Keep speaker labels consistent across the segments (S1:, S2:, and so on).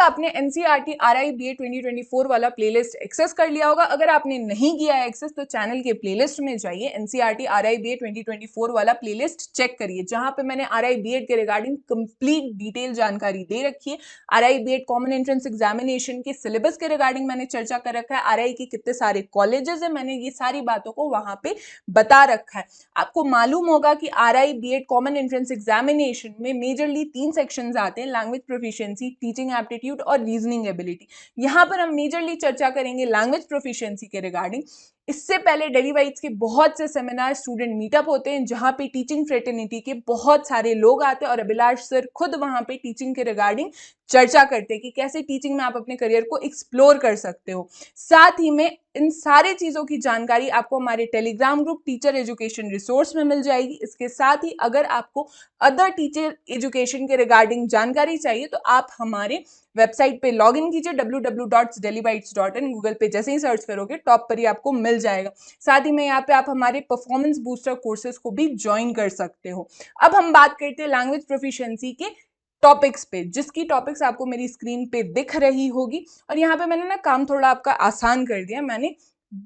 S1: आपने NCERT RI BA 2024 वाला playlist access कर लिया होगा। अगर आपने नहीं किया है एक्सेस तो चैनल के प्लेलिस्ट में जाइए, एनसीईआरटी आरआई बीए 2024 वाला प्लेलिस्ट चेक करिए, जहां पे मैंने आरआई बीएड के रिगार्डिंग कंप्लीट डिटेल जानकारी दे रखी है। RI BEd common entrance examination के सिलेबस के रिगार्डिंग मैंने चर्चा कर रखा है, आरआई के कितने सारे कॉलेजेस है, मैंने ये सारी बातों को वहां पे बता रखा है। आपको मालूम होगा कि RI BEd common entrance examination में मेजरली 3 सेक्शंस आते हैं, लैंग्वेज प्रोफिशिएंसी, टीचिंग एप्टीट्यूड और रीजनिंग एबिलिटी। यहां पर हम मेजरली चर्चा करेंगे लैंग्वेज प्रोफिशिएंसी के रिगार्डिंग। इससे पहले डेली वाइट्स के बहुत से सेमिनार, स्टूडेंट मीटअप होते हैं जहां पे टीचिंग फ्रेटर्निटी के बहुत सारे लोग आते हैं और अभिलाष सर खुद वहां पे टीचिंग के रिगार्डिंग चर्चा करते हैं कि कैसे टीचिंग में आप अपने करियर को एक्सप्लोर कर सकते हो। साथ ही में इन सारी चीजों की जानकारी आपको हमारे Telegram group teacher education resource में मिल जाएगी। इसके साथ ही अगर आपको अदर टीचर एजुकेशन के रिगार्डिंग जानकारी चाहिए तो आप हमारे वेबसाइट पे लॉग इन कीजिए www.delhibytes.in। गूगल पे जैसे ही सर्च करोगे टॉप पर ही आपको मिल जाएगा। साथ ही में यहाँ पे आप हमारे परफॉर्मेंस बूस्टर कोर्सेज को भी ज्वाइन कर सकते हो। अब हम बात करते हैं लैंग्वेज प्रोफिशिएंसी के टॉपिक्स पे, जिसकी टॉपिक्स आपको मेरी स्क्रीन पे दिख रही होगी। और यहाँ पे मैंने ना काम थोड़ा आपका आसान कर दिया, मैंने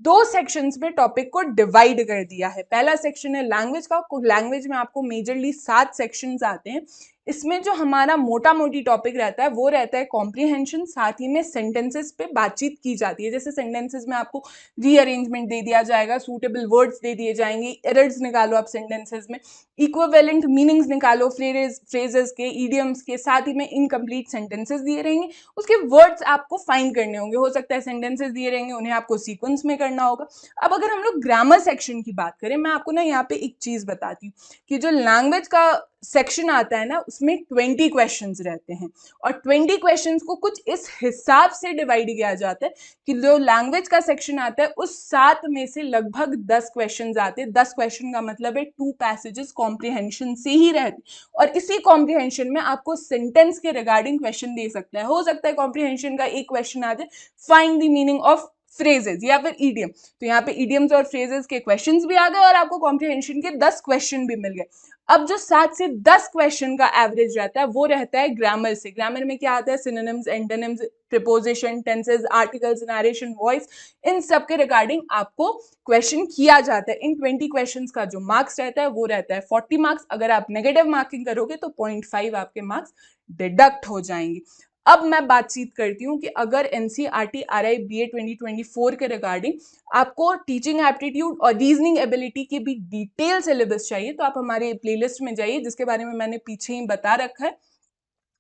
S1: 2 सेक्शंस में टॉपिक को डिवाइड कर दिया है। पहला सेक्शन है लैंग्वेज का। लैंग्वेज में आपको मेजरली 7 सेक्शंस आते हैं। इसमें जो हमारा मोटा मोटी टॉपिक रहता है वो रहता है कॉम्प्रिहेंशन। साथ ही में सेंटेंसेस पे बातचीत की जाती है, जैसे सेंटेंसेस में आपको रीअरेंजमेंट दे दिया जाएगा, सूटेबल वर्ड्स दे दिए जाएंगे, एरर्स निकालो आप सेंटेंसेस में, इक्विवेलेंट मीनिंग्स निकालो फ्रेजेस के, इडियम्स के। साथ ही में इनकम्प्लीट सेंटेंसेस दिए रहेंगे, उसके वर्ड्स आपको फाइंड करने होंगे। हो सकता है सेंटेंसेस दिए रहेंगे, उन्हें आपको सीक्वेंस में करना होगा। अब अगर हम लोग ग्रामर सेक्शन की बात करें, मैं आपको ना यहाँ पे एक चीज बताती हूँ कि जो लैंग्वेज का सेक्शन आता है ना उसमें 20 क्वेश्चंस रहते हैं और 20 क्वेश्चंस को कुछ इस हिसाब से डिवाइड किया जाता है कि जो लैंग्वेज का सेक्शन आता है उस 7 में से लगभग 10 क्वेश्चंस आते हैं। 10 क्वेश्चन का मतलब है 2 पैसेजेस कॉम्प्रिहेंशन से ही रहते और इसी कॉम्प्रिहेंशन में आपको सेंटेंस के रिगार्डिंग क्वेश्चन दे सकता है। हो सकता है कॉम्प्रिहेंशन का एक क्वेश्चन आ जाए find the meaning of phrases या फिर ईडियम, तो यहाँ पे ईडियम्स और फ्रेजेस के क्वेश्चंस भी आ गए और आपको कॉम्प्रिहेंशन के 10 क्वेश्चन भी मिल गए। अब जो 7 से 10 क्वेश्चन का एवरेज रहता है वो रहता है ग्रामर से। ग्रामर में क्या आता है, synonyms, antonyms, preposition, tenses, articles, narration, voice, इन सब के रिगार्डिंग आपको क्वेश्चन किया जाता है। इन 20 क्वेश्चंस का जो मार्क्स रहता है वो रहता है 40 मार्क्स। अगर आप नेगेटिव मार्किंग करोगे तो 0.5 आपके मार्क्स डिडक्ट हो जाएंगे। अब मैं बातचीत करती हूँ कि अगर एनसीईआरटी आरआई बीए 2024 के रिगार्डिंग आपको टीचिंग एप्टीट्यूड और रीजनिंग एबिलिटी की भी डिटेल सिलेबस चाहिए तो आप हमारे प्लेलिस्ट में जाइए, जिसके बारे में मैंने पीछे ही बता रखा है।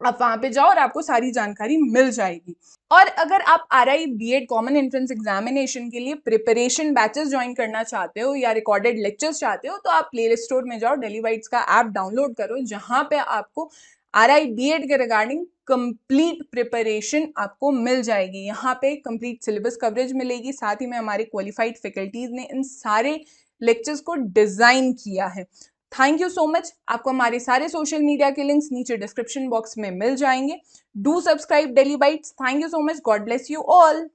S1: आप वहां पे जाओ और आपको सारी जानकारी मिल जाएगी। और अगर आप RI BEd common entrance examination के लिए प्रिपरेशन बैचेस ज्वाइन करना चाहते हो या रिकॉर्डेड लेक्चर्स चाहते हो तो आप प्ले स्टोर में जाओ, डेली वाइट्स का ऐप डाउनलोड करो, जहां पे आपको आरआई बीएड के रिगार्डिंग कंप्लीट प्रिपरेशन आपको मिल जाएगी। यहाँ पे कंप्लीट सिलेबस कवरेज मिलेगी। साथ ही में हमारे क्वालिफाइड फैकल्टीज ने इन सारे लेक्चर्स को डिजाइन किया है। Thank you so much. आपको हमारे सारे सोशल मीडिया के लिंक्स नीचे डिस्क्रिप्शन बॉक्स में मिल जाएंगे। Do subscribe daily bytes. Thank you so much. God bless you all.